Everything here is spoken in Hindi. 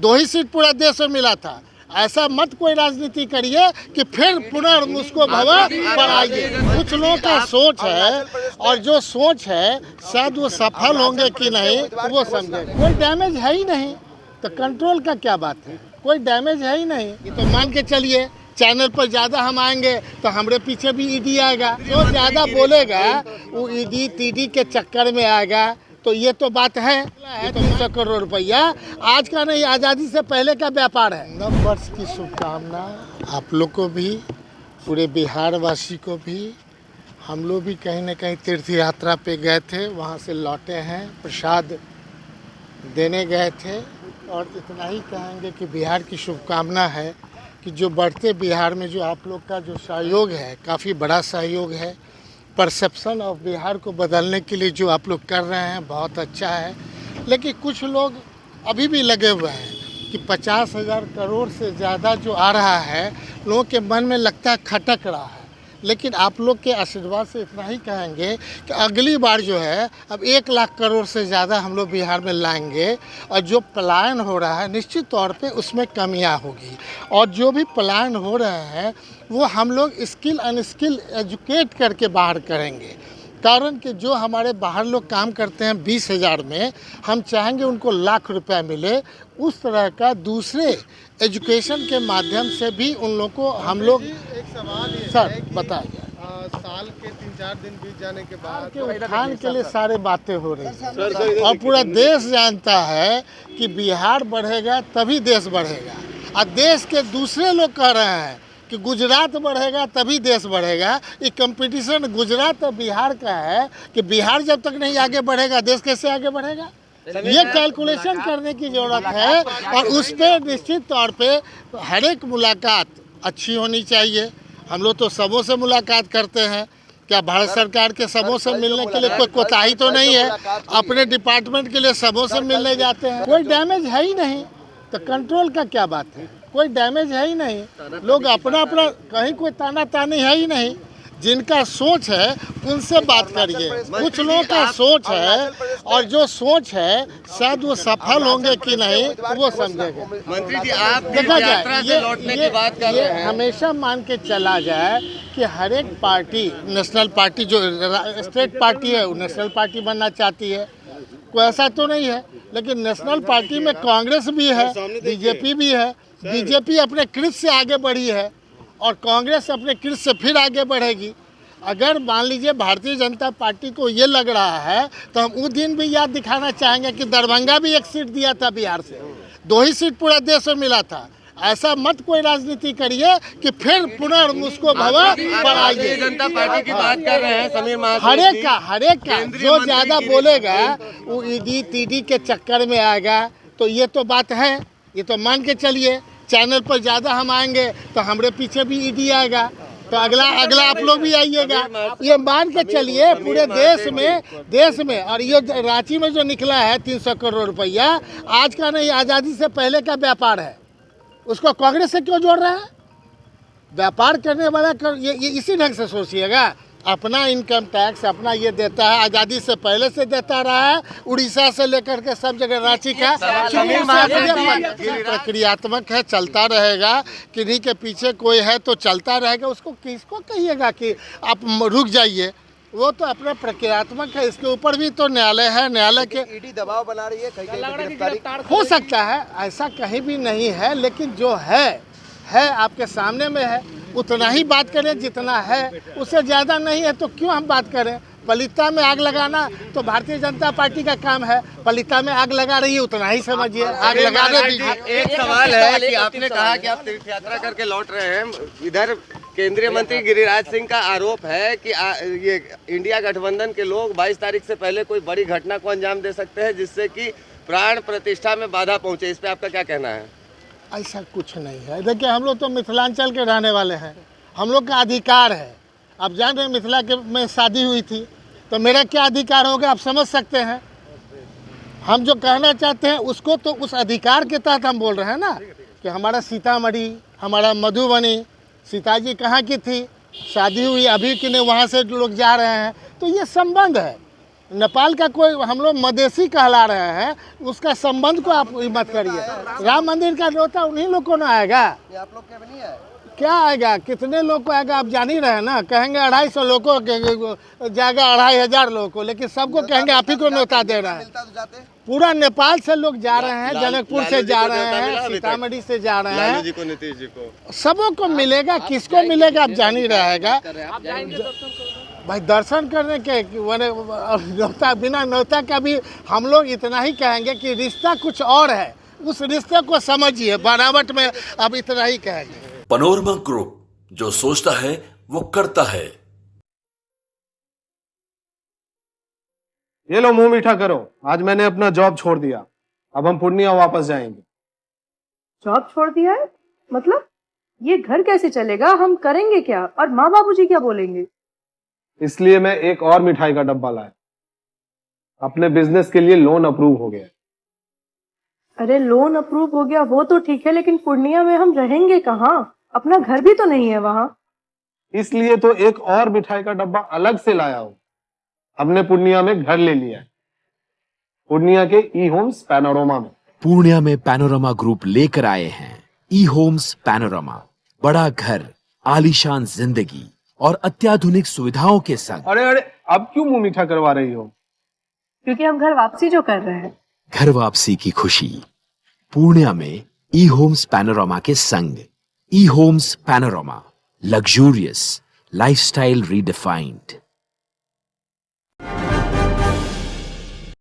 2 ही सीट पूरा देश में मिला था। ऐसा मत कोई राजनीति करिए कि फिर पुनर्मुस्को भवा बढ़ाइए। कुछ लोगों का सोच है और जो सोच है शायद वो सफल होंगे कि नहीं वो समझे। कोई डैमेज है ही नहीं तो कंट्रोल का क्या बात है, कोई डैमेज है ही नहीं। ये तो मान के चलिए चैनल पर ज़्यादा हम आएंगे तो हमारे पीछे भी ईडी आएगा, जो ज़्यादा बोलेगा वो ईडी टीडी के चक्कर में आएगा। तो ये तो बात है 300 करोड़ रुपया आज का नहीं, आज़ादी से पहले का व्यापार है। नव वर्ष की शुभकामना आप लोग को भी, पूरे बिहार वासी को भी। हम लोग भी कहीं न कहीं तीर्थ यात्रा पे गए थे, वहाँ से लौटे हैं, प्रसाद देने गए थे। और इतना ही कहेंगे कि बिहार की शुभकामना है कि जो बढ़ते बिहार में जो आप लोग का जो सहयोग है, काफ़ी बड़ा सहयोग है। परसेप्शन ऑफ बिहार को बदलने के लिए जो आप लोग कर रहे हैं बहुत अच्छा है। लेकिन कुछ लोग अभी भी लगे हुए हैं कि 50,000 करोड़ से ज़्यादा जो आ रहा है, लोगों के मन में लगता है खटक रहा है। लेकिन आप लोग के आशीर्वाद से इतना ही कहेंगे कि अगली बार जो है अब 1 लाख करोड़ से ज़्यादा हम लोग बिहार में लाएंगे। और जो पलायन हो रहा है निश्चित तौर पे उसमें कमियां होगी। और जो भी पलायन हो रहे हैं वो हम लोग स्किल अनस्किल एजुकेट करके बाहर करेंगे। कारण कि जो हमारे बाहर लोग काम करते हैं 20,000 में, हम चाहेंगे उनको लाख रुपया मिले। उस तरह का दूसरे एजुकेशन के माध्यम से भी उन लोगों को हम लोग। एक सवाल ये सर है कि बताइए, साल के 3-4 दिन बीत जाने के बाद के उत्थान के लिए सारे बातें हो रही हैं और पूरा देश जानता है कि बिहार बढ़ेगा तभी देश बढ़ेगा। और देश के दूसरे लोग कह रहे हैं कि गुजरात बढ़ेगा तभी देश बढ़ेगा। ये कंपटीशन गुजरात और बिहार का है कि बिहार जब तक नहीं आगे बढ़ेगा देश कैसे आगे बढ़ेगा। ये कैलकुलेशन करने की ज़रूरत है और उस पर निश्चित तौर पे हर एक मुलाकात अच्छी होनी चाहिए। हम लोग तो सबों से मुलाकात करते हैं, क्या भारत सरकार के सबों से मिलने के लिए कोई कोताही तो नहीं है। अपने डिपार्टमेंट के लिए सबों से मिलने जाते हैं, कोई डैमेज है ही नहीं तो कंट्रोल का क्या बात है, कोई डैमेज है ही नहीं। लोग अपना अपना, कहीं कोई ताना तानी है ही नहीं। जिनका सोच है उनसे बात करिए। कुछ लोगों का सोच है और जो सोच है शायद वो सफल होंगे कि नहीं वो समझेंगे। मंत्री जी, आप देखा यात्रा से लौटने की बात कर रहे हैं। हमेशा मान के चला जाए कि हर एक पार्टी, नेशनल पार्टी जो स्टेट पार्टी है वो नेशनल पार्टी बनना चाहती है, कोई ऐसा तो नहीं है। लेकिन नेशनल पार्टी में कांग्रेस भी है, बीजेपी भी है। बीजेपी अपने कृत से आगे बढ़ी है और कांग्रेस अपने कृत से फिर आगे बढ़ेगी। अगर मान लीजिए भारतीय जनता पार्टी को ये लग रहा है तो हम उस दिन भी याद दिखाना चाहेंगे कि दरभंगा भी 1 सीट दिया था बिहार से, 2 ही सीट पूरा देश में मिला था। ऐसा मत कोई राजनीति करिए कि फिर पुनर्मुस्को भवा बढ़ाइए। जनता पार्टी की बात कर रहे हैं समीर महाजन। हर एक का जो ज़्यादा बोलेगा वो ईडी टीडी के चक्कर में आएगा। तो ये तो बात है, ये तो मान के चलिए चैनल पर ज़्यादा हम आएंगे तो हमारे पीछे भी ईडी आएगा। तो अगला आप लोग भी आइएगा। ये मान के चलिए पूरे देश में और ये रांची में जो निकला है 300 करोड़ रुपया आज का नहीं, आज़ादी से पहले का व्यापार है। उसको कांग्रेस से क्यों जोड़ रहे हैं? व्यापार करने वाला ये इसी ढंग से सोचिएगा। अपना इनकम टैक्स अपना ये देता है, आज़ादी से पहले से देता रहा है। उड़ीसा से लेकर के सब जगह रांची का प्रक्रियात्मक है, चलता रहेगा। किन्हीं के पीछे कोई है तो चलता रहेगा। उसको किसको कहिएगा कि आप रुक जाइए, वो तो अपना प्रक्रियात्मक है। इसके ऊपर भी तो न्यायालय है, न्यायालय के ईडी दबाव बना रही है, कहीं हो सकता है, ऐसा कहीं भी नहीं है। लेकिन जो है आपके सामने में है, उतना ही बात करें जितना है, उससे ज़्यादा नहीं है तो क्यों हम बात करें। पलिता में आग लगाना तो भारतीय जनता पार्टी का काम है। पलिता में आग लगा रही है उतना ही समझिए, आग लगाने दीजिए। एक सवाल है कि आपने कहा कि आप तीर्थ यात्रा करके लौट रहे हैं। इधर केंद्रीय मंत्री गिरिराज सिंह का आरोप है कि ये इंडिया गठबंधन के लोग 22 तारीख से पहले कोई बड़ी घटना को अंजाम दे सकते हैं जिससे कि प्राण प्रतिष्ठा में बाधा पहुंचे। इस पे आपका क्या कहना है? ऐसा कुछ नहीं है। देखिए हम लोग तो मिथिलांचल के रहने वाले हैं, हम लोग का अधिकार है। आप जान रहे हैं मिथिला के में शादी हुई थी तो मेरा क्या अधिकार होगा आप समझ सकते हैं। हम जो कहना चाहते हैं उसको तो उस अधिकार के तहत हम बोल रहे हैं ना कि हमारा सीतामढ़ी, हमारा मधुबनी, सीताजी कहाँ की थी, शादी हुई अभी कि नहीं, वहाँ से लोग जा रहे हैं। तो ये संबंध है। नेपाल का कोई हम लोग मदेशी कहला रहे हैं, उसका संबंध को आप मत करिए। राम मंदिर का न्योता उन्हीं लोग को ना आएगा, ये आप लोग के भी नहीं है। क्या आएगा? कितने लोग को आएगा आप जान ही रहे हैं ना। कहेंगे 250 लोग को जाएगा, 2500 लोग को, लेकिन सबको कहेंगे आप ही को न्योता दे रहे हैं। मिलता तो जाते। पूरा नेपाल से लोग जा रहे हैं, जनकपुर से लालू जी जा को रहे न्योता मिला हैं, अभी तक? सीतामढ़ी से जा रहे लालू हैं, जी को, नीतीश जी को, सबों को मिलेगा। किसको मिलेगा आप जान ही रहेगा। भाई दर्शन करने के न्योता, बिना न्योता का भी हम लोग इतना ही कहेंगे कि रिश्ता कुछ और है, उस रिश्ते को समझिए। बनावट में अब इतना ही कहेंगे। पैनोरमा ग्रुप, जो सोचता है वो करता है। ये लो मुंह मीठा करो, आज मैंने अपना जॉब छोड़ दिया, अब हम पूर्णिया वापस जाएंगे। जॉब छोड़ दिया है? मतलब ये घर कैसे चलेगा? हम करेंगे क्या? और माँ बाबूजी क्या बोलेंगे? इसलिए मैं एक और मिठाई का डब्बा लाया। अपने बिजनेस के लिए लोन अप्रूव हो गया। अरे लोन अप्रूव हो गया वो तो ठीक है, लेकिन पूर्णिया में हम रहेंगे कहाँ? अपना घर भी तो नहीं है वहाँ। इसलिए तो एक और मिठाई का डब्बा अलग से लाया हूँ। हमने पूर्णिया में घर ले लिया है, पूर्णिया के ई होम्स पैनोरमा में। पूर्णिया में पैनोरमा ग्रुप लेकर आए हैं ई होम्स पैनोरमा। बड़ा घर, आलीशान जिंदगी और अत्याधुनिक सुविधाओं के संग। अरे अरे, अब क्यों मुंह मीठा करवा रही हो? क्योंकि हम घर वापसी जो कर रहे हैं। घर वापसी की खुशी पूर्णिया में ई होम्स पैनोरमा के संग। ई Homes Panorama, luxurious lifestyle redefined.